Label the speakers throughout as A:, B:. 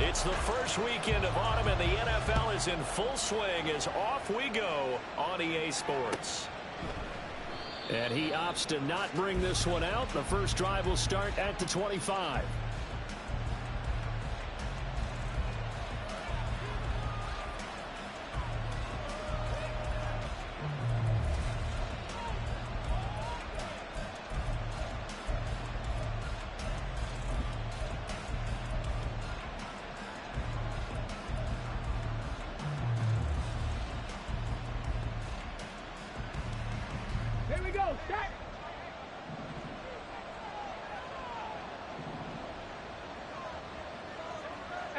A: It's the first weekend of autumn, and the NFL is in full swing as off we go on EA Sports. And he opts to not bring this one out. The first drive will start at the 25.
B: Here we go, set!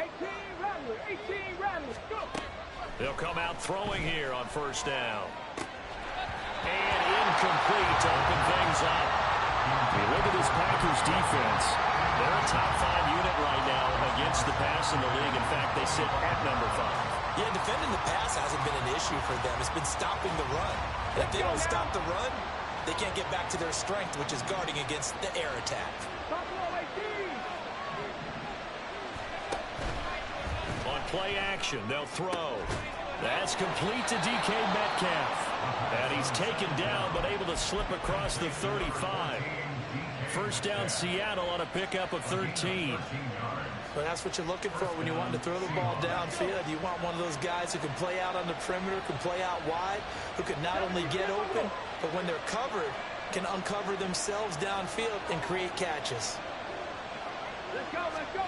B: 18 rattlers, go!
A: They'll come out throwing here on first down. And incomplete to open things up. You look at this Packers defense. They're a top 5 unit right now against the pass in the league. In fact, they sit at number 5.
C: Yeah, defending the pass hasn't been an issue for them. It's been stopping the run. And if they don't stop the run, they can't get back to their strength, which is guarding against the air attack.
A: On play action, they'll throw. That's complete to DK Metcalf. And he's taken down, but able to slip across the 35. First down, Seattle on a pickup of 13.
C: Well, that's what you're looking for when you want to throw the ball downfield. You want one of those guys who can play out on the perimeter, can play out wide, who can not only get open, but when they're covered, can uncover themselves downfield and create catches.
B: Let's go, let's go.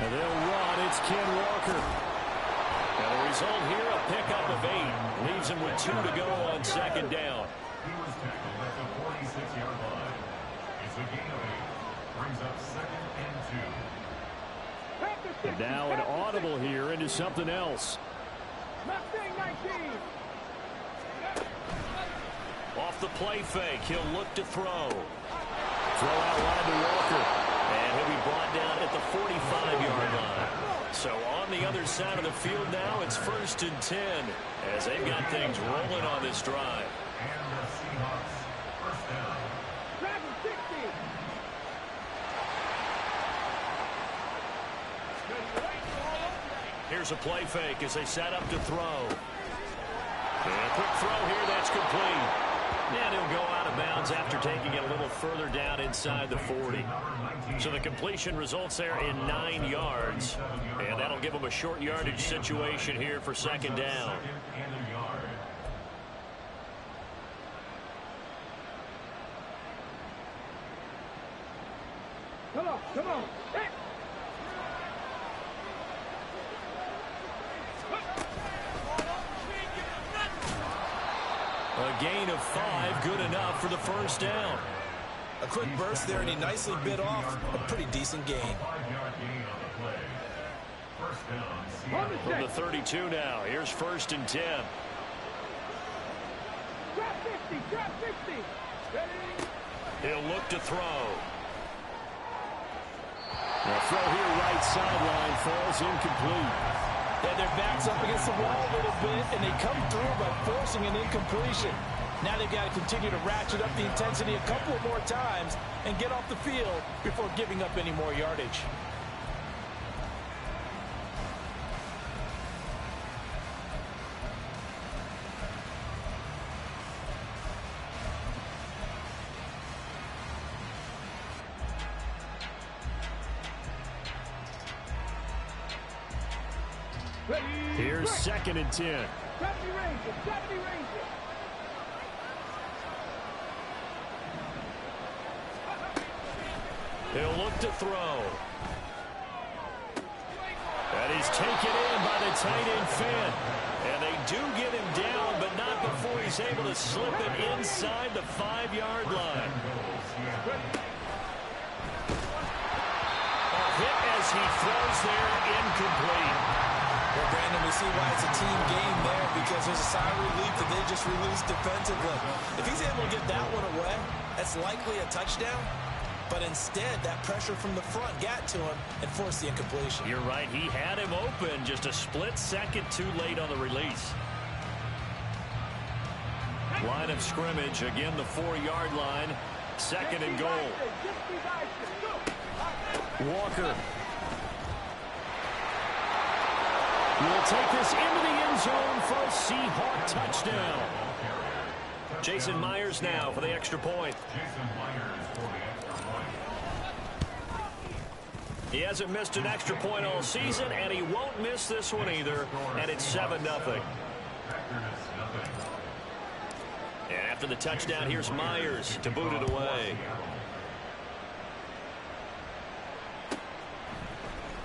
A: And they'll run. It's Ken Walker. And the result here, a pickup of 8. Leaves him with 2 to go on second down.
D: He was tackled at the 46-yard line. It's a gain of 8. Brings up 2nd and 2.
A: And now an audible here into something else.
B: Mustang 19.
A: Off the play fake, he'll look to throw. Throw out wide to Walker. And he'll be brought down at the 45-yard line. So on the other side of the field now, it's 1st and 10 as they've got things rolling on this drive.
D: And the Seahawks, first down.
B: Dragon 60.
A: Here's a play fake as they set up to throw. And a quick throw here, that's complete. And he'll go out of bounds after taking it a little further down inside the 40. So the completion results there in 9 yards. And that'll give them a short yardage situation here for second down.
B: Come on, come on. Hey.
A: A gain of 5, good enough for the first down.
C: A quick burst there, and he nicely bit off a pretty decent gain.
D: 5-yard gain on the play. First down,
A: From the 32 now, here's 1st and 10.
B: Drop 50, drop 50. Ready?
A: He'll look to throw. The throw here, right sideline, falls incomplete.
C: And their back's up against the wall a little bit, and they come through by forcing an incompletion. Now they've got to continue to ratchet up the intensity a couple more times and get off the field before giving up any more yardage.
A: Here's 2nd and 10.
B: 70 Ranger, 70 Ranger.
A: He'll look to throw. And he's taken in by the tight end Finn. And they do get him down, but not before he's able to slip it inside the 5-yard line. A hit as he throws there, incomplete.
C: Well, Brandon, we see why it's a team game there, because there's a sign of relief that they just released defensively. If he's able to get that one away, that's likely a touchdown. But instead, that pressure from the front got to him and forced the incompletion.
A: You're right. He had him open, just a split second too late on the release. Line of scrimmage, again the 4-yard line. 2nd and goal. Walker. will take this into the end zone for a Seahawk touchdown. Jason Myers now for the extra point. He hasn't missed an extra point all season, and he won't miss this one either, and it's 7-0. And after the touchdown, here's Myers to boot it away.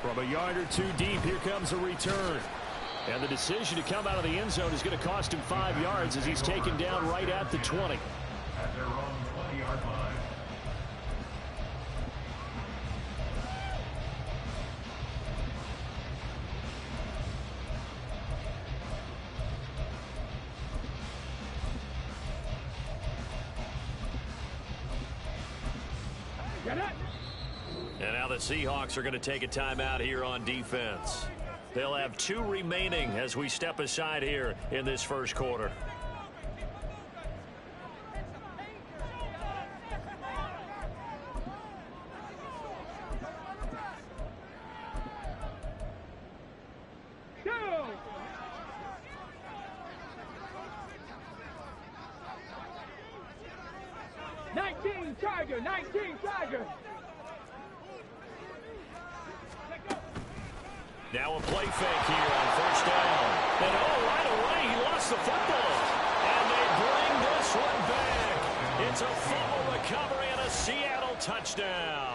A: From a yard or two deep, here comes a return. And the decision to come out of the end zone is going to cost him 5 yards as he's taken down right at the 20.
D: At their own 20-yard line.
A: And now the Seahawks are going to take a timeout here on defense. They'll have 2 remaining as we step aside here in this first quarter.
B: Go! 19 Tiger, 19 Tiger.
A: Now a play fake here on first down. And right away he lost the football. And they bring this one back. It's a fumble recovery and a Seattle touchdown.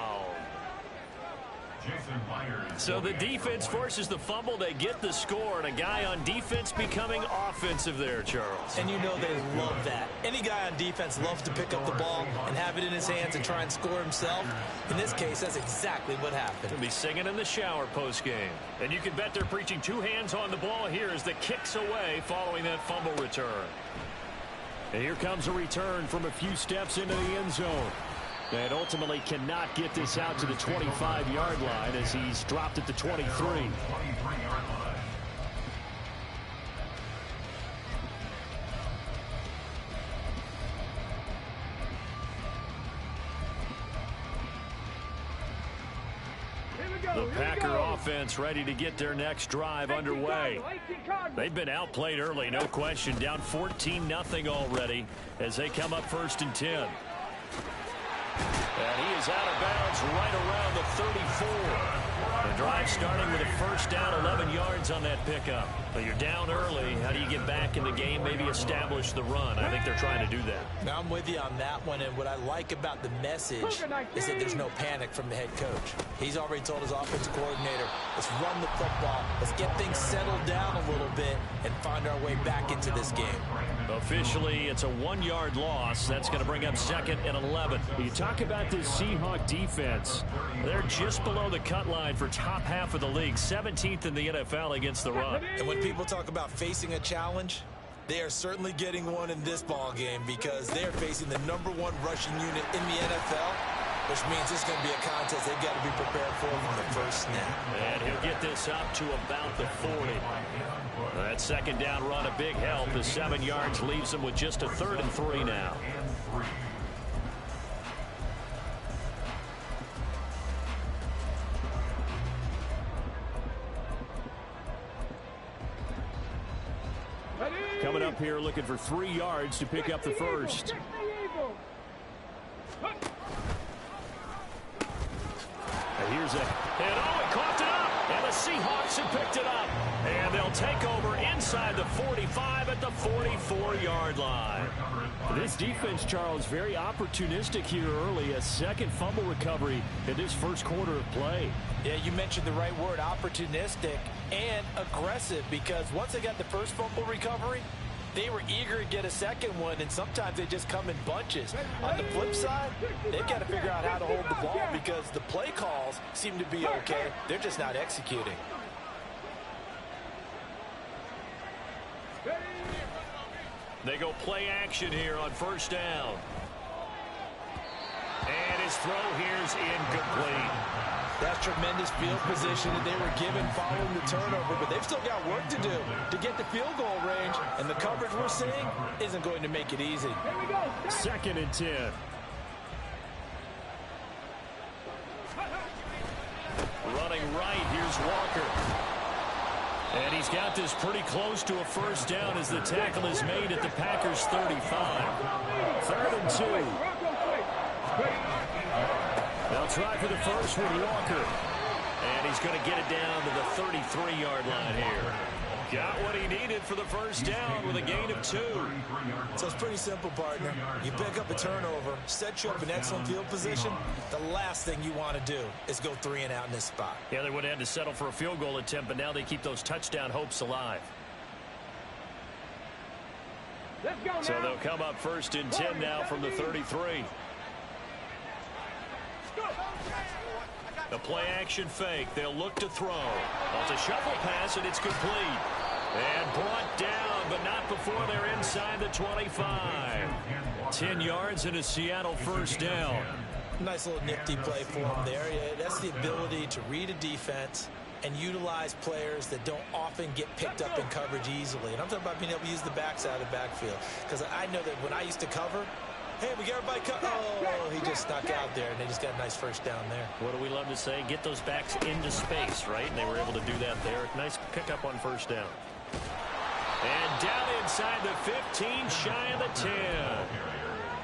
A: So the defense forces the fumble. They get the score, and a guy on defense becoming offensive there, Charles.
C: And you know they love that. Any guy on defense loves to pick up the ball and have it in his hands and try and score himself. In this case, that's exactly what happened.
A: He'll be singing in the shower post-game. And you can bet they're preaching 2 hands on the ball here as the kick's away following that fumble return. And here comes a return from a few steps into the end zone. And ultimately cannot get this out to the 25-yard line as he's dropped at the 23. The Packer offense ready to get their next drive underway. They've been outplayed early, no question, down 14-0 already as they come up 1st and 10. And he is out of bounds right around the 34. The drive starting with a first down, 11 yards on that pickup. But you're down early. How do you get back in the game, maybe establish the run? I think they're trying to do that.
C: Now I'm with you on that one, and what I like about the message is that there's no panic from the head coach. He's already told his offensive coordinator, let's run the football, let's get things settled down a little bit and find our way back into this game.
A: Officially, it's a 1-yard loss. That's going to bring up 2nd and 11. You talk about this Seahawk defense. They're just below the cut line for top half of the league, 17th in the NFL against the run.
C: And when people talk about facing a challenge, they are certainly getting one in this ball game because they're facing the #1 rushing unit in the NFL, which means it's going to be a contest they've got to be prepared for from the first snap.
A: And he'll get this up to about the 40. That second down run, a big help. The 7 yards leaves him with just a 3rd and 3 now. Coming up here looking for 3 yards to pick up the first. And here's he coughed it up, and the Seahawks have picked it up. And they'll take over inside the 45 at the 44-yard line. This defense, Charles, very opportunistic here early. A second fumble recovery in this first quarter of play.
C: Yeah, you mentioned the right word, opportunistic and aggressive, because once they got the first fumble recovery, they were eager to get a second one, and sometimes they just come in bunches. On the flip side, they've got to figure out how to hold the ball because the play calls seem to be okay. They're just not executing.
A: They go play action here on first down. And his throw here's incomplete.
C: That's tremendous field position that they were given following the turnover, but they've still got work to do to get the field goal range, and the coverage we're seeing isn't going to make it easy.
A: 2nd and 10. Running right, here's Walker. And he's got this pretty close to a first down as the tackle is made at the Packers' 35. 3rd and 2. They'll try for the first with Walker. And he's going to get it down to the 33-yard line here. Got what he needed for the first down with a gain of 2.
C: So it's pretty simple, partner. You pick up a turnover, set you up in excellent field position. The last thing you want to do is go 3 and out in this spot.
A: Yeah, they would have had to settle for a field goal attempt, but now they keep those touchdown hopes alive.
B: Let's go now.
A: So they'll come up 1st and 10 now from the 33. The play-action fake. They'll look to throw. Well, it's a shuffle pass, and it's complete. And brought down, but not before they're inside the 25. 10 yards and a Seattle first down.
C: Nice little nifty play for him there. Yeah, that's the ability to read a defense and utilize players that don't often get picked up in coverage easily. And I'm talking about being able to use the backside of the backfield. Because I know that when I used to cover, hey, we got everybody cut. Oh, he just snuck out there, and they just got a nice first down there.
A: What do we love to say? Get those backs into space, right? And they were able to do that there. Nice pickup on first down. And down inside the 15, shy of the 10.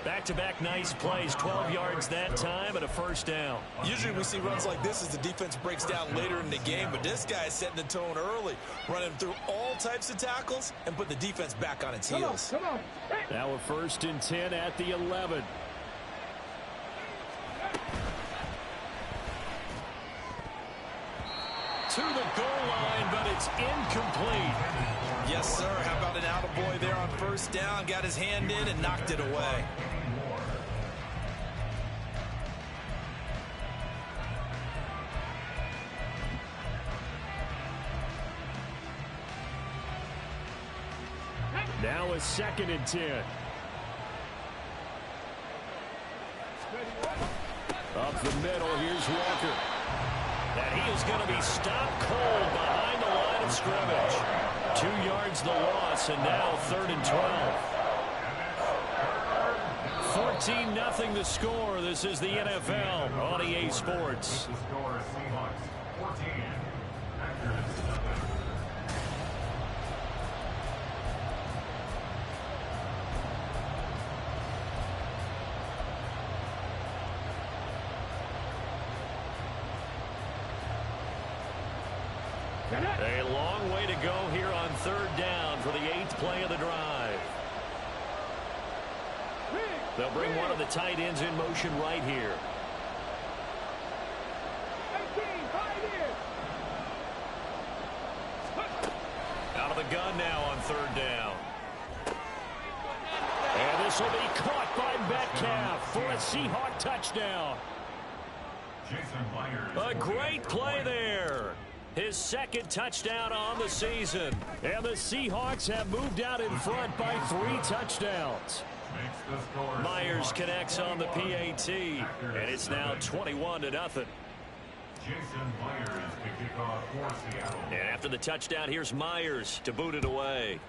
A: Back-to-back nice plays, 12 yards that time and a first down.
C: Usually we see runs like this as the defense breaks down later in the game, but this guy is setting the tone early, running through all types of tackles and put the defense back on its heels.
B: Come on.
A: Now a 1st and 10 at the 11. To the goal line, but it's incomplete.
C: Yes, sir. How about an attaboy there on first down? Got his hand in and knocked it away.
A: Now a 2nd and 10. Up the middle, here's Walker. And he is going to be stopped cold behind the line of scrimmage. 2 yards the loss, and now 3rd and 12. 14-0 the score. This is the NFL on EA Sports. A long way to go here on 3rd down for the 8th play of the drive. They'll bring one of the tight ends in motion right here.
B: 18,
A: Out of the gun now on 3rd down. And this will be caught by Metcalf for a Seahawk touchdown. A great play there. His 2nd touchdown on the season. And the Seahawks have moved out in front by 3 touchdowns. Myers connects on the PAT. And it's now 21-0. And after the touchdown, here's Myers to boot it away.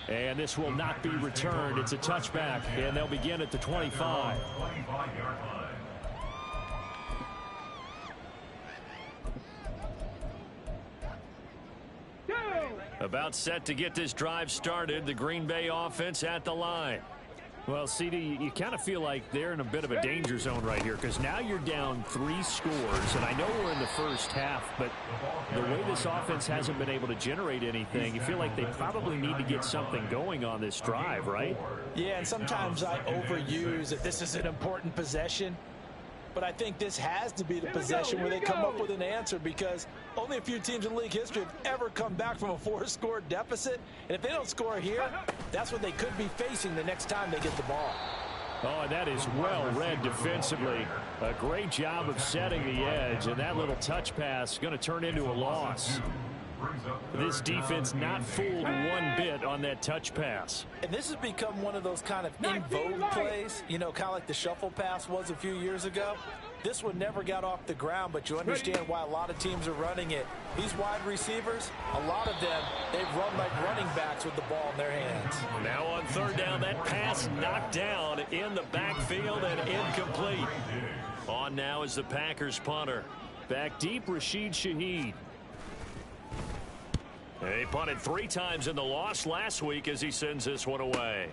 A: And this will not be returned. It's a touchback, and they'll begin at the 25. About set to get this drive started. The Green Bay offense at the line. Well, CD, you kind of feel like they're in a bit of a danger zone right here because now you're down 3 scores, and I know we're in the first half, but the way this offense hasn't been able to generate anything, you feel like they probably need to get something going on this drive, right?
C: Yeah, and sometimes I overuse that this is an important possession. But I think this has to be the possession where they come up with an answer because only a few teams in league history have ever come back from a 4-score deficit. And if they don't score here, that's what they could be facing the next time they get the ball.
A: Oh, and that is well read defensively. A great job of setting the edge, and that little touch pass is going to turn into a loss. This defense not fooled one bit on that touch pass.
C: And this has become one of those kind of in vogue plays, you know, kind of like the shuffle pass was a few years ago. This one never got off the ground, but you understand why a lot of teams are running it. These wide receivers, a lot of them, they've run like running backs with the ball in their hands.
A: Now on 3rd down, that pass knocked down in the backfield and incomplete. On now is the Packers punter. Back deep, Rashid Shaheed. He punted 3 times in the loss last week as he sends this one away.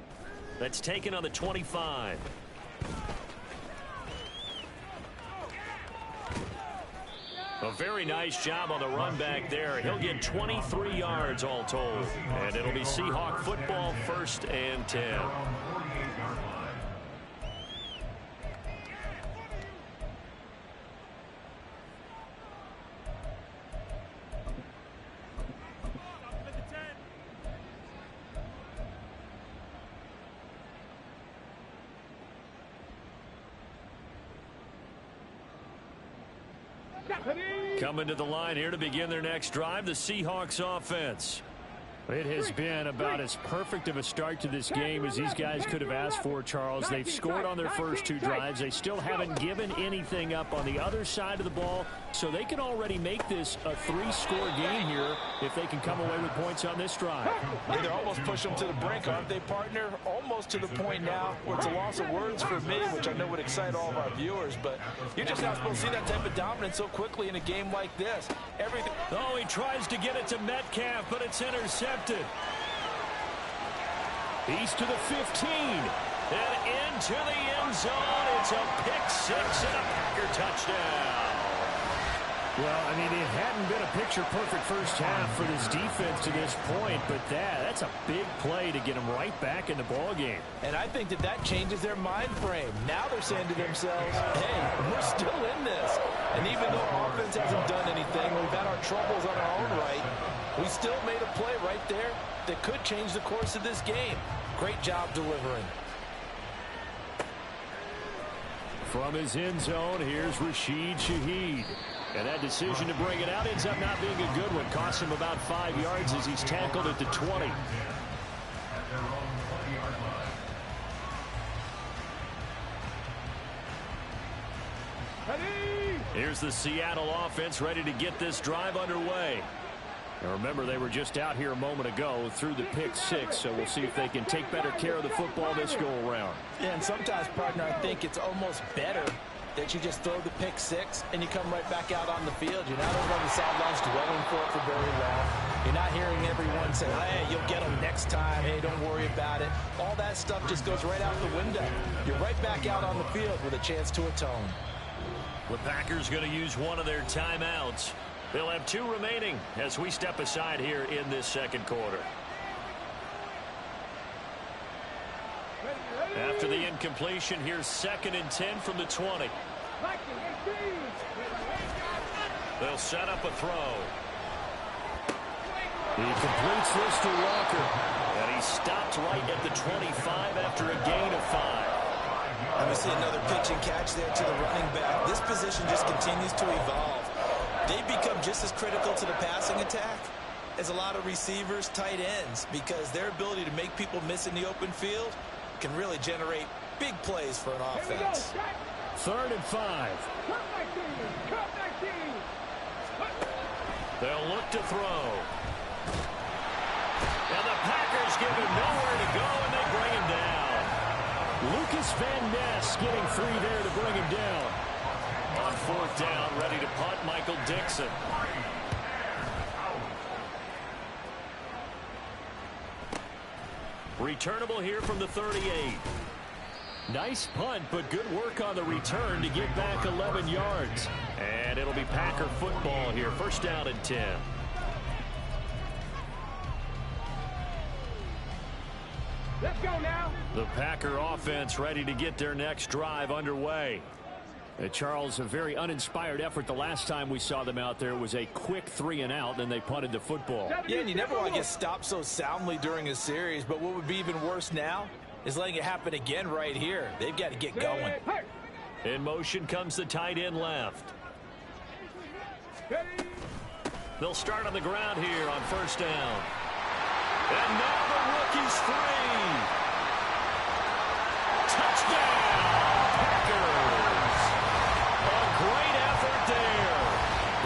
A: That's taken on the 25. A very nice job on the run back there. He'll get 23 yards all told. And it'll be Seahawk football, 1st and 10. Coming to the line here to begin their next drive, the Seahawks offense.
E: It has been about as perfect of a start to this game as these guys could have asked for, Charles. They've scored on their first 2 drives. They still haven't given anything up on the other side of the ball, so they can already make this a 3-score game here if they can come away with points on this drive.
C: Yeah, they're almost pushing them to the brink, aren't they, partner? Almost to the point now where it's a loss of words for me, which I know would excite all of our viewers, but you're just not supposed to see that type of dominance so quickly in a game like this. Everything.
A: Oh, he tries to get it to Metcalf, but it's intercepted. He's to the 15 and into the end zone. It's a pick-6 and a Packer touchdown.
E: Well, I mean, it hadn't been a picture-perfect first half for this defense to this point, but that's a big play to get them right back in the ballgame.
C: And I think that changes their mind frame. Now they're saying to themselves, hey, we're still in this. And even though our offense hasn't done anything, we've had our troubles on our own right, we still made a play right there that could change the course of this game. Great job delivering.
E: From his end zone, here's Rashid Shaheed. And that decision to bring it out ends up not being a good one. Cost him about 5 yards as he's tackled at the 20. Here's the Seattle offense ready to get this drive underway. Now remember, they were just out here a moment ago through the pick-6, so we'll see if they can take better care of the football this go-around.
C: Yeah, and sometimes, partner, I think it's almost better that you just throw the pick-6 and you come right back out on the field. You're not over on the sidelines dwelling for it for very long. You're not hearing everyone say, hey, you'll get them next time. Hey, don't worry about it. All that stuff just goes right out the window. You're right back out on the field with a chance to atone.
A: The Packers going to use one of their timeouts. They'll have 2 remaining as we step aside here in this second quarter. After the incompletion, here's 2nd and 10 from the 20. They'll set up a throw.
E: He completes this to Walker.
A: And he stopped right at the 25 after a gain of 5.
C: And we see another pitch and catch there to the running back. This position just continues to evolve. They become just as critical to the passing attack as a lot of receivers, tight ends, because their ability to make people miss in the open field can really generate big plays for an offense.
E: 3rd and 5.
A: They'll look to throw. And the Packers give him nowhere to go, and they bring him down.
E: Lucas Van Ness getting free there to bring him down.
A: On 4th down, ready to punt, Michael Dixon. Returnable here from the 38.
E: Nice punt, but good work on the return to get back 11 yards.
A: And it'll be Packer football here. 1st down and 10.
B: Let's go now.
A: The Packer offense ready to get their next drive underway.
E: Charles, a very uninspired effort the last time we saw them out there. It was a quick 3 and out, then they punted the football.
C: Yeah, and you never want to get stopped so soundly during a series, but what would be even worse now is letting it happen again right here. They've got to get going.
A: In motion comes the tight end left. They'll start on the ground here on 1st down. And now the rookie's free. Touchdown, Packers. A great effort there.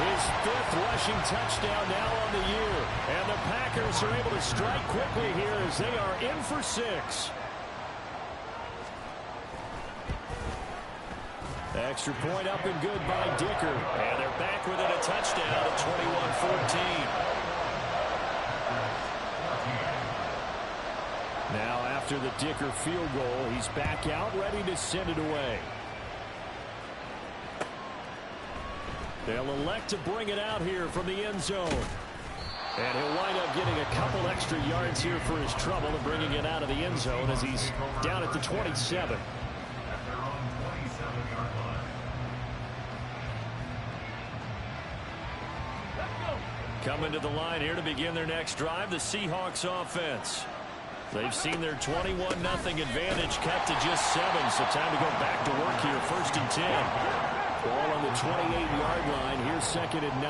E: His 5th rushing touchdown now on the year. And the Packers are able to strike quickly here as they are in for 6. Extra point up and good by Dicker.
A: And they're back within a touchdown at 21-14.
E: Now after the Dicker field goal, he's back out ready to send it away. They'll elect to bring it out here from the end zone. And he'll wind up getting a couple extra yards here for his trouble and bringing it out of the end zone as he's down at the 27. Coming to the line here to begin their next drive, the Seahawks offense. They've seen their 21-0 advantage cut to just 7, so time to go back to work here, 1st and 10. Ball on the 28-yard line. Here's 2nd and 9.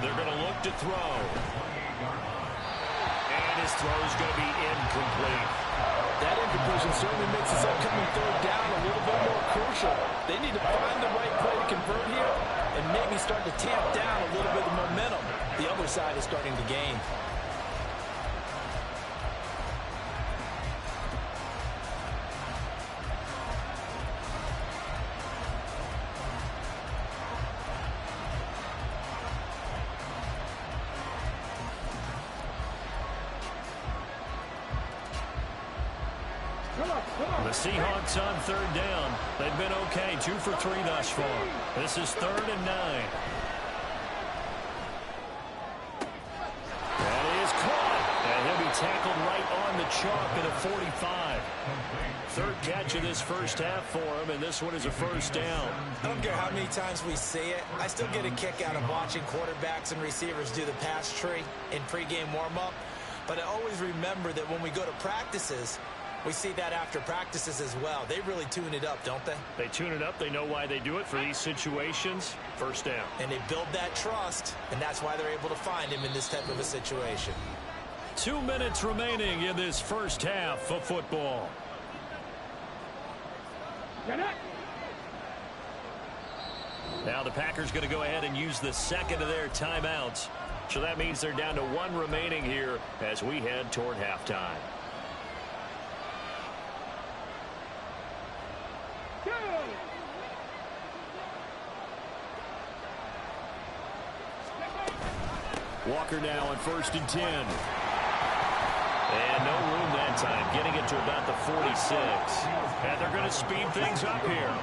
A: They're going to look to throw. And his throw is going to be incomplete.
C: That incompletion certainly makes this upcoming 3rd down a little bit more crucial. They need to find the right play to convert here and maybe start to tamp down a little bit of momentum. The other side is starting to gain.
A: The Seahawks on 3rd down. They've been okay, 2 for 3 thus far. This is 3rd and 9. That is caught. And he'll be tackled right on the chalk at a 45. 3rd catch of this first half for him, and this one is a 1st down.
C: I don't care how many times we see it. I still get a kick out of watching quarterbacks and receivers do the pass tree in pregame warm-up. But I always remember that when we go to practices, we see that after practices as well. They really tune it up, don't they?
A: They tune it up. They know why they do it for these situations. 1st down.
C: And they build that trust, and that's why they're able to find him in this type of a situation.
A: 2 minutes remaining in this first half of football. Now the Packers going to go ahead and use the 2nd of their timeouts. So that means they're down to 1 remaining here as we head toward halftime.
E: Walker now on 1st and 10.
A: And no room that time, getting it to about the 46. And they're going to speed things up here.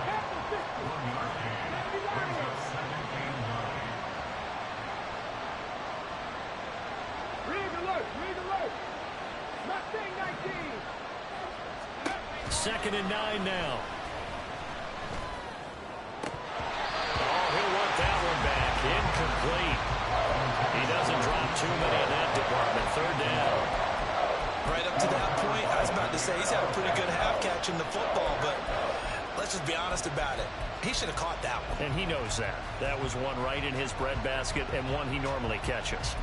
A: Second and 9 now. Oh, he'll want that one back. Incomplete. He doesn't drop too many in that department. 3rd down.
C: Right up to that point, I was about to say he's had a pretty good half catching the football, but let's just be honest about it. He should have caught that one.
A: And he knows that. That was one right in his breadbasket and one he normally catches.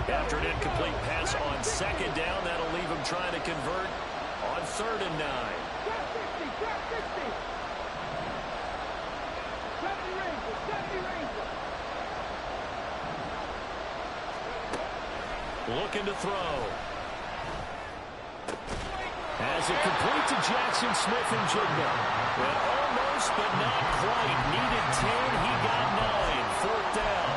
A: After an incomplete pass on 2nd down, that'll leave him trying to convert on 3rd and 9. Looking to throw.
E: Has it complete to Jackson Smith-Njigba.
A: Well, almost, but not quite. Needed 10. He got 9. 4th down.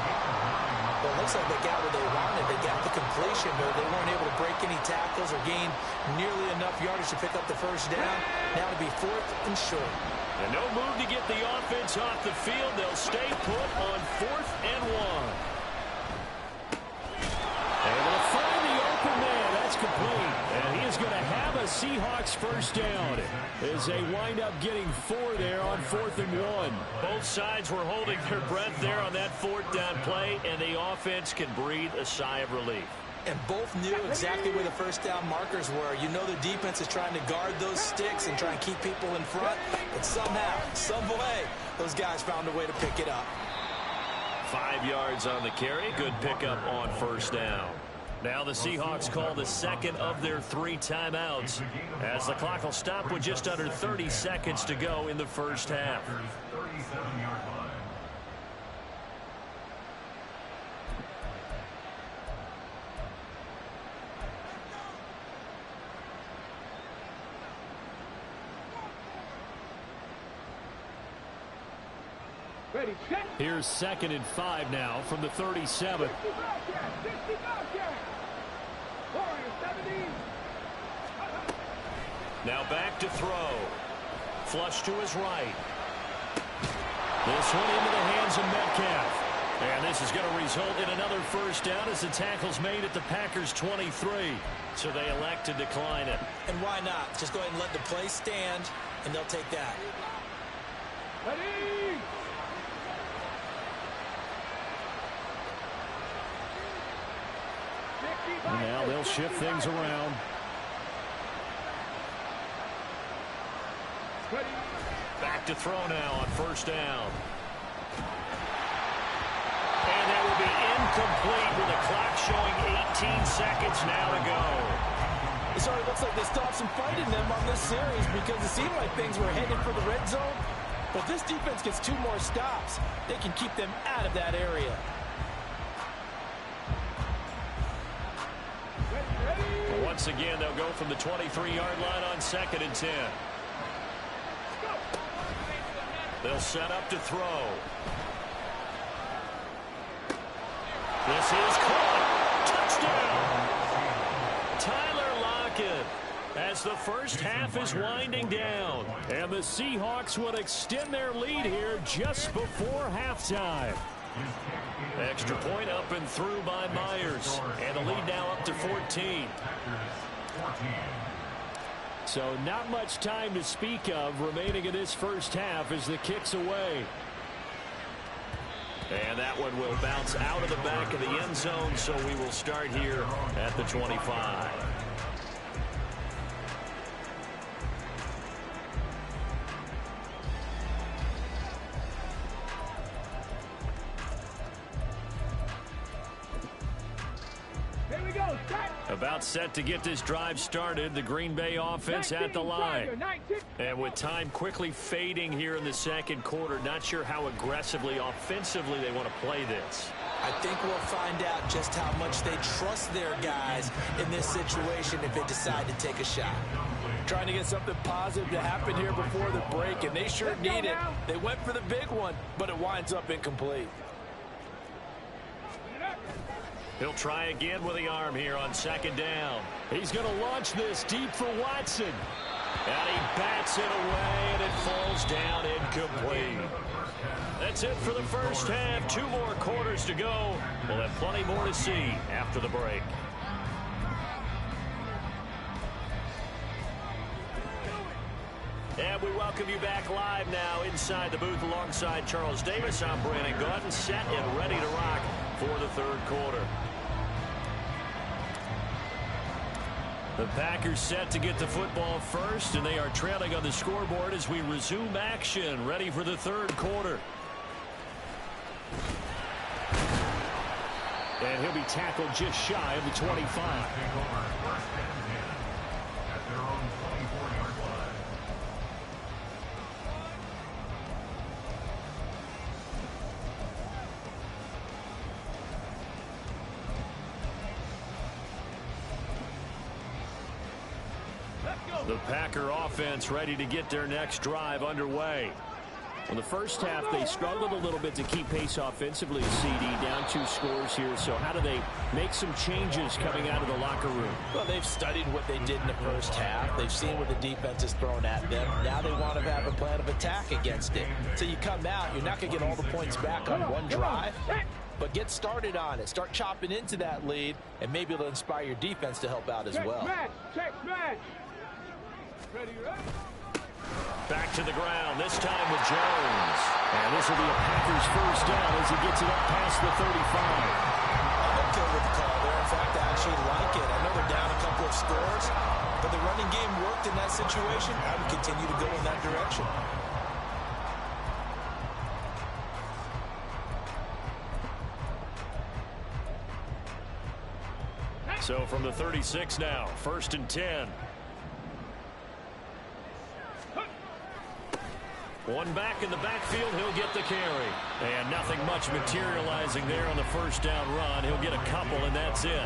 C: Well, it looks like they got what they wanted. They got the completion, but they weren't able to break any tackles or gain nearly enough yardage to pick up the 1st down. Now to be 4th and short.
A: And no move to get the offense off the field. They'll stay put on 4th and 1.
E: Able to find the open man. That's complete. And he is going to have a Seahawks 1st down as they wind up getting 4 there on 4th and 1.
A: Both sides were holding their breath there on that 4th down play, and the offense can breathe a sigh of relief.
C: And both knew exactly where the 1st down markers were. You know the defense is trying to guard those sticks and try and keep people in front. But somehow, some way, those guys found a way to pick it up.
A: 5 yards on the carry. Good pickup on 1st down. Now the Seahawks call the 2nd of their 3 timeouts as the clock will stop with just under 30 seconds to go in the first half.
D: 37-yard line.
B: Ready, set.
E: Here's 2nd and 5 now from the 37.
B: 60 Bobcat. 17.
A: Now back to throw. Flush to his right. This one into the hands of Metcalf. And this is going to result in another first down as the tackle's made at the Packers' 23. So they elect to decline it.
C: And why not? Just go ahead and let the play stand, and they'll take that.
B: Ready.
E: And now they'll shift things around.
A: Back to throw now on first down. And that will be incomplete with the clock showing 18 seconds now to go.
C: It sort of looks like they still have some fight in them on this series because it seemed like things were headed for the red zone. But this defense gets 2 more stops. They can keep them out of that area.
A: Well, once again, they'll go from the 23-yard line on 2nd and 10. They'll set up to throw. This is caught. Touchdown. Tyler Lockett as the first half is winding down.
E: And the Seahawks would extend their lead here just before halftime.
A: Extra point up and through by Myers. And the lead now up to 14.
E: So not much time to speak of remaining in this first half as the kick's away.
A: And that one will bounce out of the back of the end zone, so we will start here at the 25. About set to get this drive started. The Green Bay offense at the line. And with time quickly fading here in the second quarter, not sure how aggressively, offensively they want to play this.
C: I think we'll find out just how much they trust their guys in this situation if they decide to take a shot. Trying to get something positive to happen here before the break, and they sure need it. They went for the big one, but it winds up incomplete.
A: He'll try again with the arm here on 2nd down.
E: He's going to launch this deep for Watson.
A: And he bats it away, and it falls down incomplete. That's it for the first half. 2 more quarters to go. We'll have plenty more to see after the break. And we welcome you back live now inside the booth alongside Charles Davis. I'm Brandon Gaudin, set and ready to rock for the third quarter. The Packers set to get the football first, and they are trailing on the scoreboard as we resume action, ready for the third quarter.
E: And he'll be tackled just shy of the 25.
A: The Packer offense ready to get their next drive underway.
E: In the first half, they struggled a little bit to keep pace offensively, CD, down 2 scores here. So how do they make some changes coming out of the locker room?
C: Well, they've studied what they did in the first half. They've seen what the defense has thrown at them. Now they want to have a plan of attack against it. So you come out, you're not going to get all the points back on one drive, but get started on it. Start chopping into that lead, and maybe it'll inspire your defense to help out as well.
B: Check match. Ready, ready.
A: Back to the ground, this time with Jones.
E: And this will be a Packers first down as he gets it up past the 35.
C: I'm okay with the call there. In fact, I actually like it. I know they're down a couple of scores, but the running game worked in that situation. I would continue to go in that direction.
A: So from the 36 now, 1st and 10. One back in the backfield, he'll get the carry. And nothing much materializing there on the first down run. He'll get a couple, and that's it.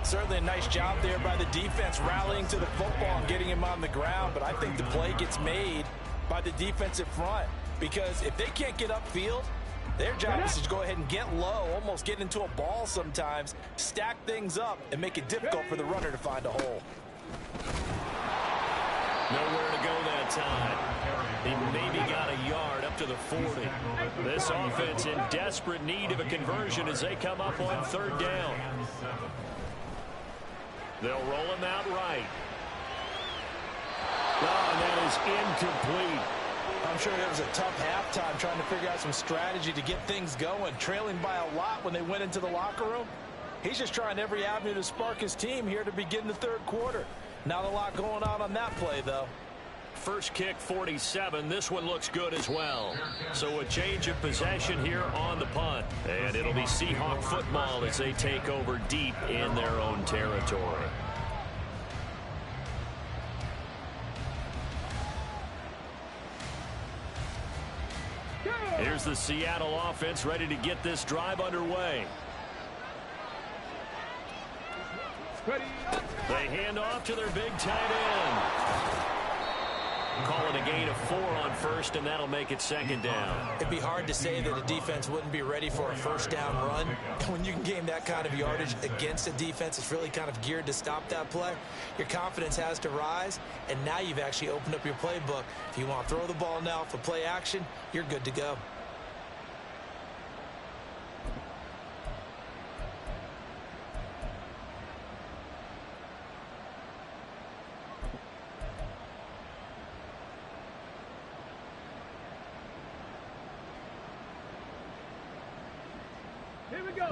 C: Certainly a nice job there by the defense rallying to the football and getting him on the ground. But I think the play gets made by the defensive front. because if they can't get upfield, their job is to go ahead and get low, almost get into a ball sometimes, stack things up, and make it difficult for the runner to find a hole.
A: Nowhere to go that time. He maybe got a yard up to the 40. This offense in desperate need of a conversion as they come up on third down. They'll roll him out right. Oh, and that is incomplete.
C: I'm sure it was a tough halftime trying to figure out some strategy to get things going, trailing by a lot when they went into the locker room. He's just trying every avenue to spark his team here to begin the third quarter. Not a lot going on that play, though.
A: First kick, 47. This one looks good as well. So a change of possession here on the punt. And it'll be Seahawk football as they take over deep in their own territory. Here's the Seattle offense ready to get this drive underway. They hand off to their big tight end. Calling a gain of 4 on first, and that'll make it second down.
C: It'd be hard to say that a defense wouldn't be ready for a first down run. When you can gain that kind of yardage against a defense, it's really kind of geared to stop that play. Your confidence has to rise, and now you've actually opened up your playbook. If you want to throw the ball now for play action, you're good to go.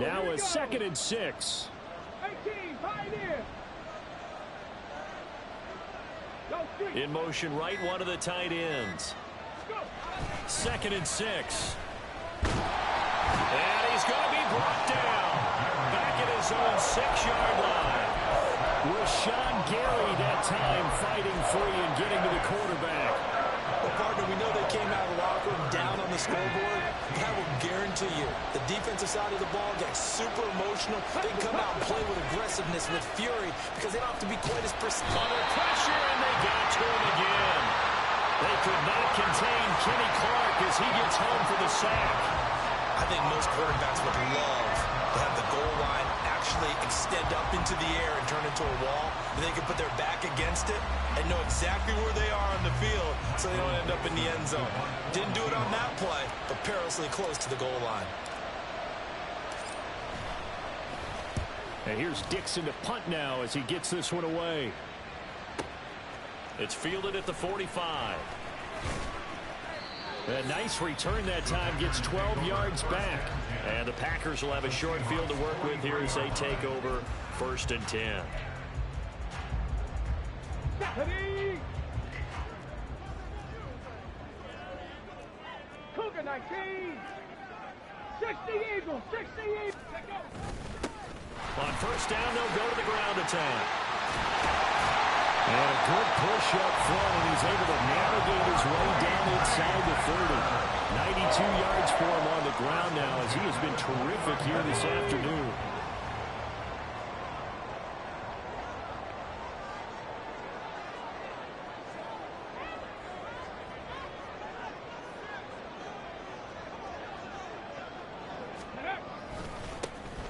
E: Now a 2nd and 6.
B: 18, Pioneer.
A: In motion right, one of the tight ends. 2nd and 6. And he's going to be brought down. Back at his own 6-yard line. Rashawn Gary that time fighting free and getting to the quarterback.
C: Well, partner, we know they came out of the locker room down on the scoreboard. That will guarantee you the defensive side of the ball gets super emotional. They come out and play with aggressiveness, with fury, because they don't have to be quite as precise.
A: Under pressure, and they got to him again. They could not contain Kenny Clark as he gets home for the sack.
C: I think most quarterbacks would love to have the goal line actually extend up into the air and turn into a wall. And they can put their back against it and know exactly where they are on the field so they don't end up in the end zone. Didn't do it on that play, but perilously close to the goal line.
E: And here's Dixon to punt now as he gets this one away.
A: It's fielded at the 45.
E: A nice return that time, gets 12 yards back.
A: And the Packers will have a short field to work with here as they take over 1st and 10.
B: Cougar 19. 60 Eagles, 60 Eagles.
A: On 1st down, they'll go to the ground attack.
E: And a good push up front, and he's able to navigate his way down inside the 30. 92 yards for him on the ground now as he has been terrific here this afternoon.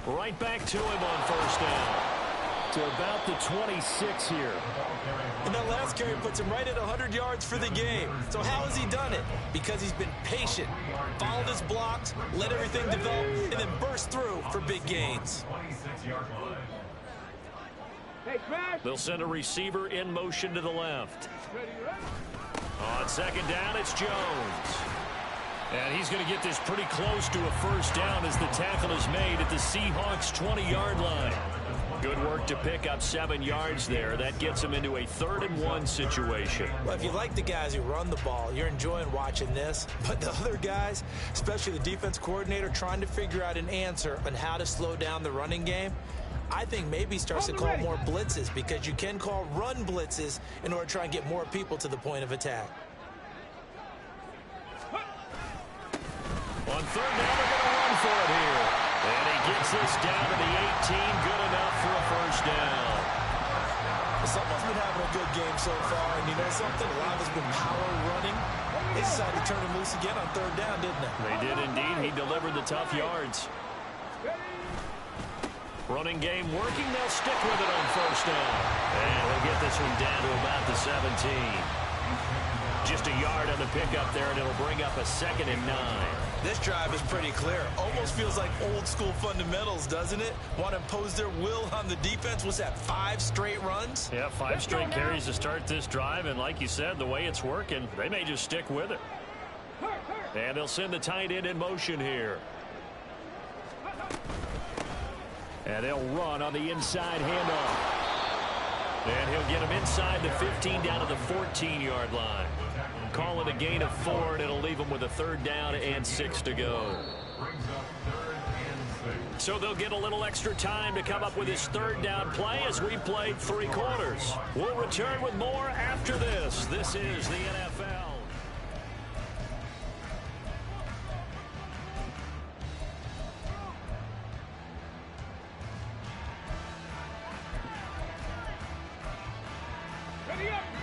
A: Right back to him on 1st down.
E: To about the 26 here.
C: And that last carry puts him right at 100 yards for the game. So how has he done it? Because he's been patient, followed his blocks, let everything develop, and then burst through for big gains.
A: They'll send a receiver in motion to the left. On 2nd down, it's Jones. And he's going to get this pretty close to a 1st down as the tackle is made at the Seahawks' 20-yard line. Good work to pick up 7 yards there. That gets him into a 3rd and 1 situation.
C: Well, if you like the guys who run the ball, you're enjoying watching this. But the other guys, especially the defense coordinator, trying to figure out an answer on how to slow down the running game, I think maybe starts to call more blitzes, because you can call run blitzes in order to try and get more people to the point of attack.
A: On 3rd down, they're going to run for it here. And he gets this down to the 18, good enough for a 1st down.
C: Someone's been having a good game so far, and you know something? A lot of it's been power running. They decided to turn him loose again on third down, didn't they?
E: They did indeed. He delivered the tough yards. Running game working. They'll stick with it on first down. And we'll get this one down to about the 17. Just a yard on the pickup there, and it'll bring up a 2nd and 9.
C: This drive is pretty clear. Almost feels like old school fundamentals, doesn't it? Want to impose their will on the defense. What's that, 5 straight runs?
E: Yeah, 5 straight carries to start this drive, and like you said, the way it's working, they may just stick with it. And they'll send the tight end in motion here. And they'll run on the inside handoff. And he'll get him inside the 15 down to the 14-yard line. Call it a gain of 4, and it'll leave them with a 3rd down and 6 to go. So they'll get a little extra time to come up with his 3rd down play as we played 3 quarters. We'll return with more after this. This is the NFL.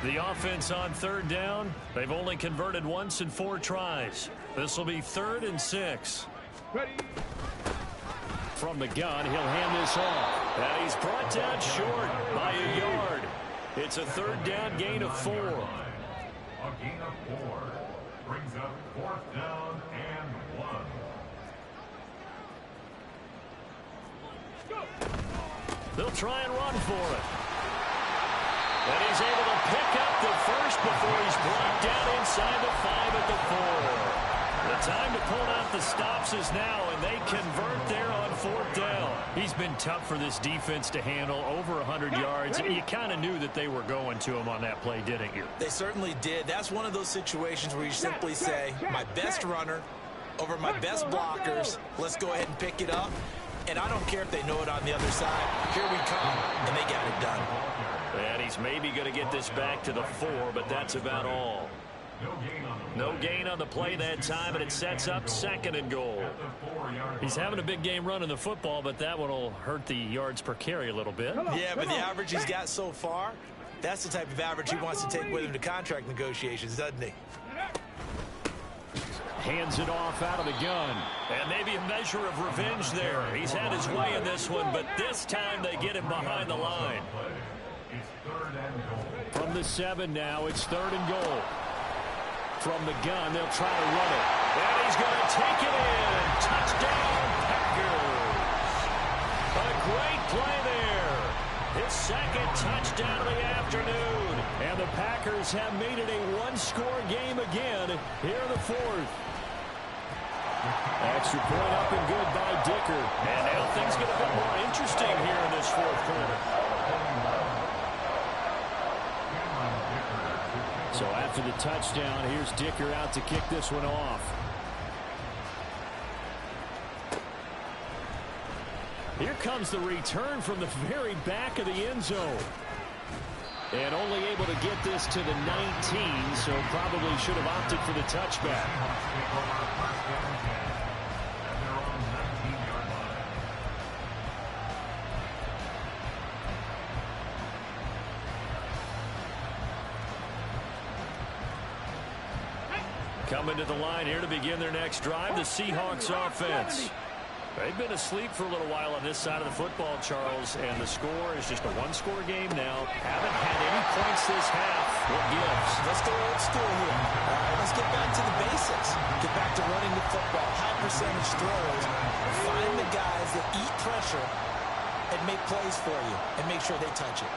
E: The offense on 3rd down. They've only converted once in 4 tries. This will be 3rd and 6.
B: Ready.
E: From the gun, he'll hand this off. And he's brought down short by a yard. It's a 3rd down gain of 4.
D: A gain of 4 brings up 4th down and 1.
E: They'll try and run for it. And he's able to pick up the first before he's brought down inside the 5 at the 4. The time to pull out the stops is now, and they convert there on 4th down. He's been tough for this defense to handle, over 100 yards. You kind of knew that they were going to him on that play, didn't you?
C: They certainly did. That's one of those situations where you simply say, my best runner over my best blockers, let's go ahead and pick it up. And I don't care if they know it on the other side. Here we come, and they got it done.
E: And he's maybe going to get this back to the 4, but that's about all. No gain on the play that time, and it sets up 2nd and goal. He's having a big game running the football, but that one will hurt the yards per carry a little bit.
C: Yeah, but the average he's got so far, that's the type of average he wants to take with him to contract negotiations, doesn't he?
E: Hands it off out of the gun. And maybe a measure of revenge there. He's had his way in this one, but this time they get him behind the line. From the 7 now, it's 3rd and goal. From the gun, they'll try to run it. And he's going to take it in. Touchdown, Packers. A great play there. His 2nd touchdown of the afternoon. And the Packers have made it a 1-score game again here in the 4th. Extra point up and good by Dicker. And now things get a bit more interesting here in this 4th quarter. So after the touchdown, here's Dicker out to kick this one off. Here comes the return from the very back of the end zone. And only able to get this to the 19, so probably should have opted for the touchback. Coming to the line here to begin their next drive, the Seahawks offense. They've been asleep for a little while on this side of the football, Charles, and the score is just a 1-score game now. Haven't had any points this half. What gives?
C: Let's go old school here. Let's get back to the basics. Get back to running the football, high percentage throws. Find the guys that eat pressure and make plays for you and make sure they touch it.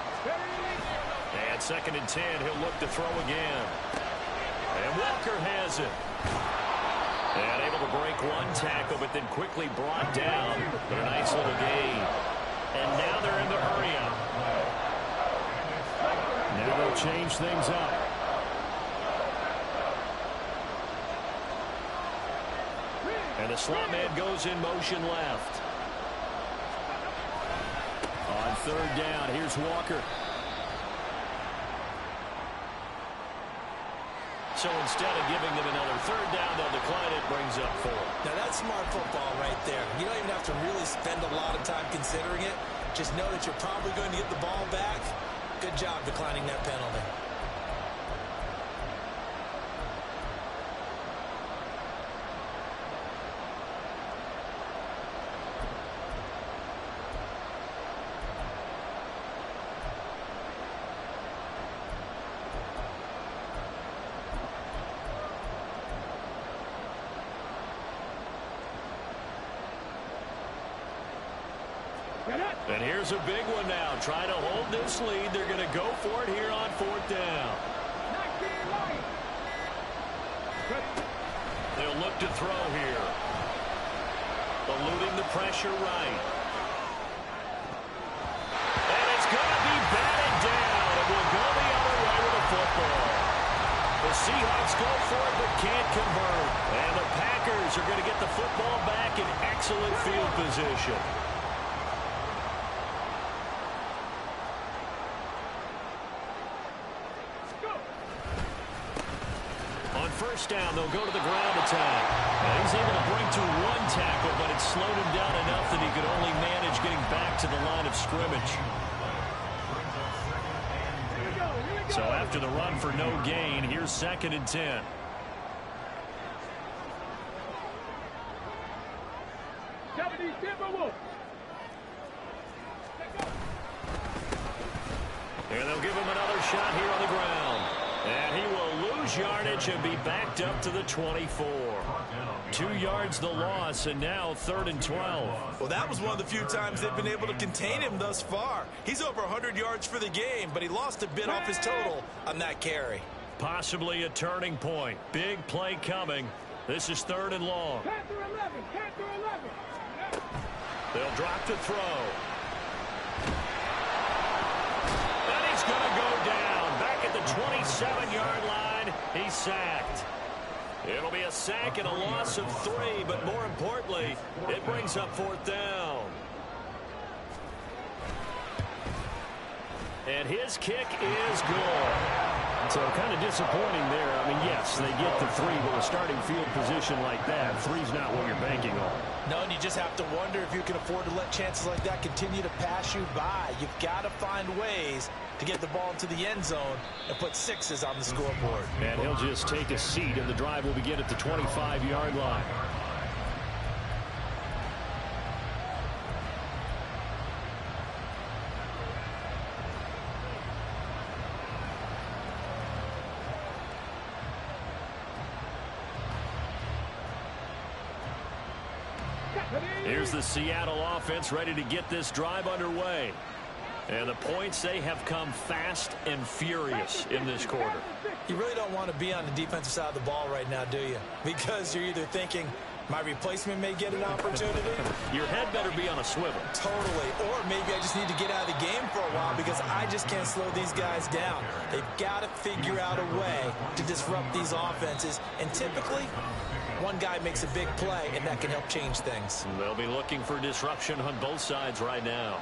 E: And 2nd and 10, he'll look to throw again. And Walker has it. And able to break one tackle, but then quickly brought down. But a nice little gain. And now they're in the hurry-up. Now they'll change things up. And the slot man goes in motion left. On 3rd down, here's Walker. So instead of giving them another 3rd down, they'll decline it, brings up 4.
C: Now that's smart football right there. You don't even have to really spend a lot of time considering it. Just know that you're probably going to get the ball back Good job declining that penalty.
A: And here's a big one now. Trying to hold this lead. They're going to go for it here on 4th down. They'll look to throw here. Eluding the pressure right. And it's going to be batted down. It will go the other way with the football. The Seahawks go for it but can't convert. And the Packers are going to get the football back in excellent field position. First down, they'll go to the ground attack. And he's able to bring to one tackle, but it slowed him down enough that he could only manage getting back to the line of scrimmage. So after the run for no gain, here's 2nd and 10. And they'll give him another shot here on the ground. And he will lose yardage and be backed up to the 24. 2 yards the loss, and now 3rd and 12.
C: Well, that was one of the few times they've been able to contain him thus far. He's over 100 yards for the game, but he lost a bit off his total on that carry.
A: Possibly a turning point. Big play coming. This is 3rd and long. They'll drop to throw. And he's going to go down. Back at the 27-yard line, he's sacked. It'll be a sack and a loss of 3, but more importantly, it brings up 4th down. And his kick is good.
E: So kind of disappointing there. I mean, yes, they get the 3, but a starting field position like that, 3's not what you're banking on.
C: No, and you just have to wonder if you can afford to let chances like that continue to pass you by. You've got to find ways to get the ball into the end zone and put 6s on the scoreboard.
E: And he'll just take a seat, and the drive will begin at the 25-yard line. Here's the Seattle offense ready to get this drive underway. And the points, they have come fast and furious in this quarter.
C: You really don't want to be on the defensive side of the ball right now, do you? Because you're either thinking, my replacement may get an opportunity.
A: Your head better be on a swivel.
C: Totally. Or maybe I just need to get out of the game for a while because I just can't slow these guys down. They've got to figure out a way to disrupt these offenses. And typically, one guy makes a big play, and that can help change things.
A: They'll be looking for disruption on both sides right now.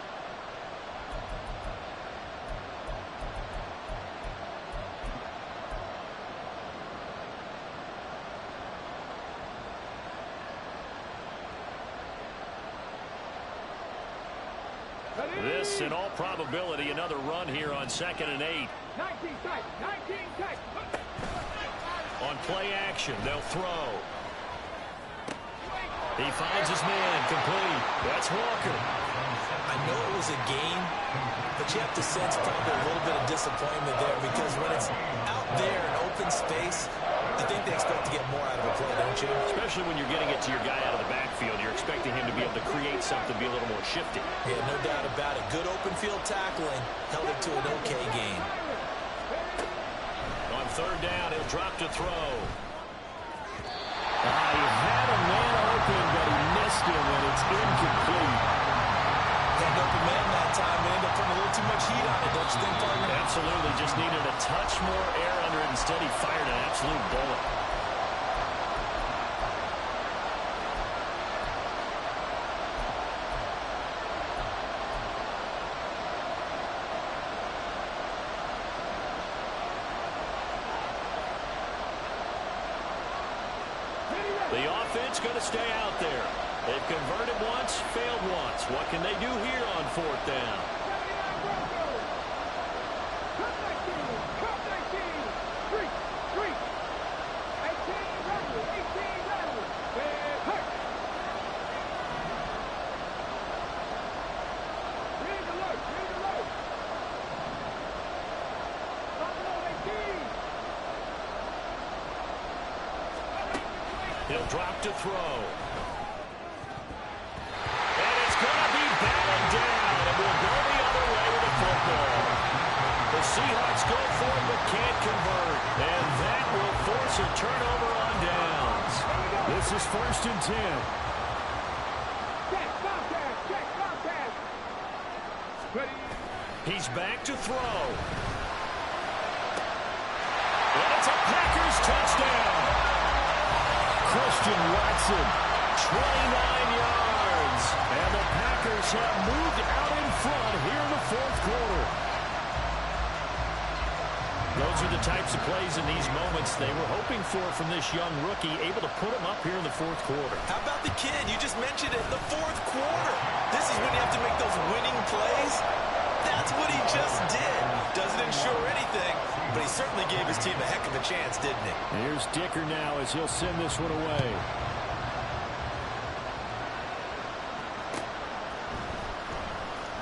A: This, in all probability, another run here on 2nd and 8.
B: 19 tight.
A: On play action, they'll throw. He finds his man, complete. That's Walker.
C: I know it was a game, but you have to sense probably a little bit of disappointment there because when it's out there in open space, I think they expect to get more out of a play, don't you?
A: Especially when you're getting it to your guy out of the backfield. You're expecting him to be able to create something, be a little more shifty.
C: Yeah, no doubt about it. Good open field tackling held it to an okay game.
A: On 3rd down, he'll drop to throw.
E: He had a man open, but he missed him, and it's incomplete.
C: Had an open man that time and ended up putting a little too much heat on it, don't you think, partner?
A: Absolutely. Just needed a touch more air under it. Instead, he fired an absolute bullet. The offense going to stay out there. They've converted once, failed once. What can they do here on 4th down? drop to throw. And it's going to be batted down, and we'll go the other way with the football. The Seahawks go for it but can't convert, and that will force a turnover on downs.
E: This is 1st and 10.
A: He's back to throw. And it's a Packers touchdown.
E: Christian Watson,
A: 29 yards.
E: and the Packers have moved out in front here in the 4th quarter.
A: Those are the types of plays in these moments they were hoping for from this young rookie, able to put him up here in the 4th quarter.
C: How about the kid? You just mentioned it, the 4th quarter. This is when you have to make those winning plays. That's what he just did. Doesn't ensure anything, but he certainly gave his team a heck of a chance, didn't he?
E: Here's Dicker now as he'll send this one away.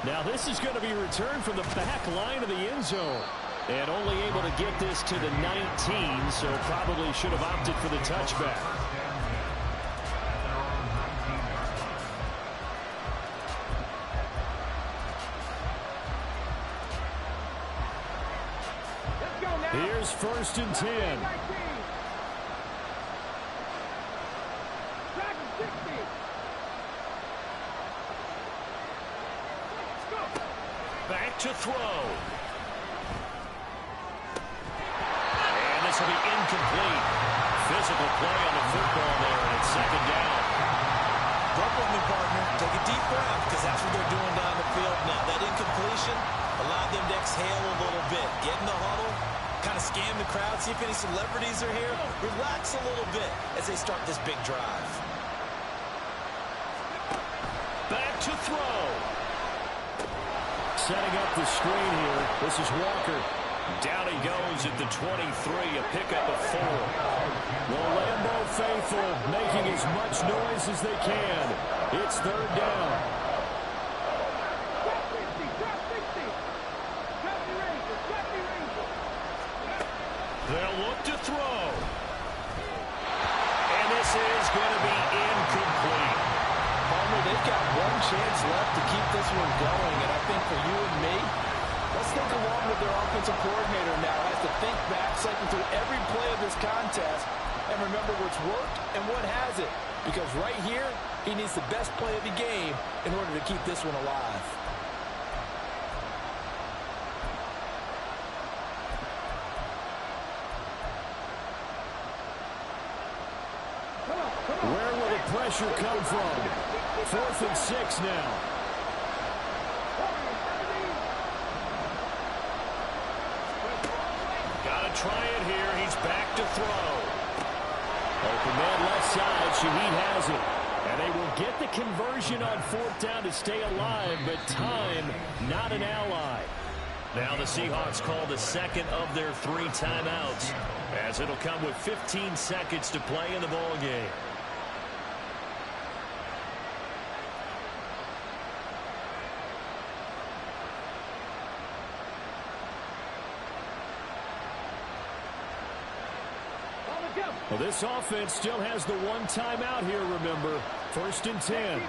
E: Now this is going to be returned from the back line of the end zone. And only able to get this to the 19, so probably should have opted for the touchback. Here's 1st and 10.
A: Back to throw. And this will be incomplete. Physical play on the football there, and it's 2nd down.
C: Rub with me, partner. Take a deep breath, because that's what they're doing down the field now. That incompletion allowed them to exhale a little bit. Get in the huddle, kind of scan the crowd, see if any celebrities are here. Relax a little bit as they start this big drive.
A: Back to throw.
E: Setting up the screen here. This is Walker.
A: Down he goes at the 23, a pickup of 4.
E: The Lambeau faithful making as much noise as they can. It's 3rd down.
A: They'll look to throw. And this is going to be incomplete.
F: Palmer, they've got one chance left to keep this one going, and I think for you and me, let's think along with their offensive coordinator now. Has to think back, cycle through every play of this contest, and remember what's worked and what hasn't. Because right here, he needs the best play of the game in order to keep this one alive.
E: Where will the pressure come from? 4th and 6 now.
A: Got to try it here. He's back to throw.
E: Open man left side. Shaheed has it. And they will get the conversion on 4th down to stay alive, but time not an ally.
A: Now the Seahawks call the 2nd of their 3 timeouts, as it'll come with 15 seconds to play in the ball game.
E: Well, this offense still has the 1 timeout here, remember. 1st and 10.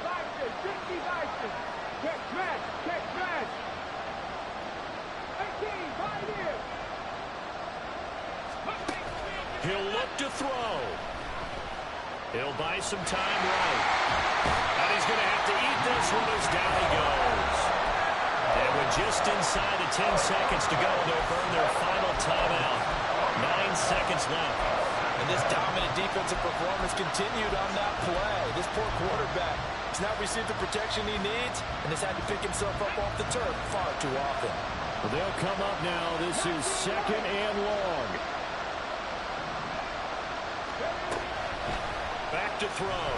A: He'll look to throw. He'll buy some time right. And he's going to have to eat this one as down he goes. And with just inside of 10 seconds to go, they'll burn their final timeout. 9 seconds left.
C: And this dominant defensive performance continued on that play. This poor quarterback has not received the protection he needs and has had to pick himself up off the turf far too often.
E: Well, they'll come up now. This is 2nd and long.
A: Back to throw.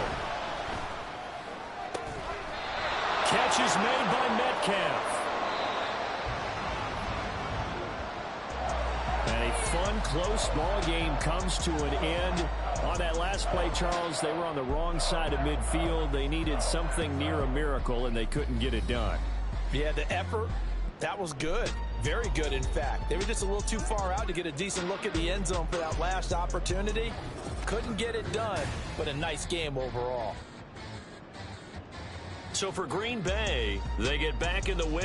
E: Catch is made by Metcalf. And a fun, close ball game comes to an end. On that last play, Charles, they were on the wrong side of midfield. They needed something near a miracle, and they couldn't get it done.
C: Yeah, the effort, that was good. Very good, in fact. They were just a little too far out to get a decent look at the end zone for that last opportunity. Couldn't get it done, but a nice game overall.
A: So for Green Bay, they get back in the win.